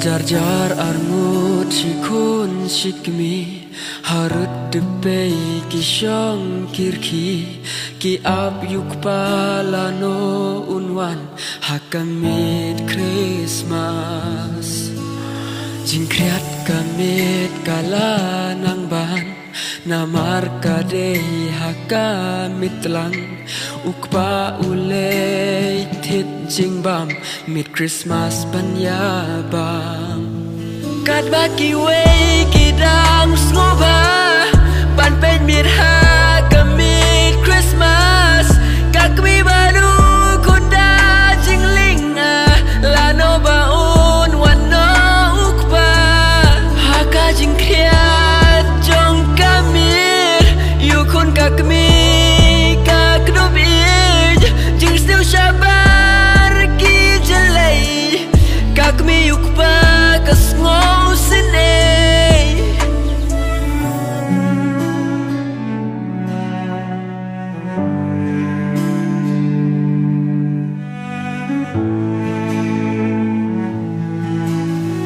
Jar-jar armut shikun shikmi harut debei ki shong kirki ki ab yuk palano unwan hakamit Christmas jing kriat kamit kala nang ban namar kadei hakamit lang ukpa ulei thit jing bam mit Christmas banya bam kat baki wei kidang snoba pan pen mit hakamit Christmas kakmi baru kuda jing linga lano baun wano ukpa haka jing kriat jong kamit yukun kakmi Shabar ki jalai kakmi yukpa kasngo sine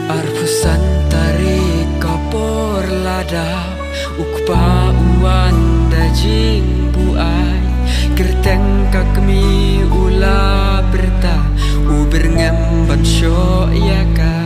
arpusan tarik kapor lada ukpa uan dajing buai kerteng kakmi ula berta uber ngam bansho ya ka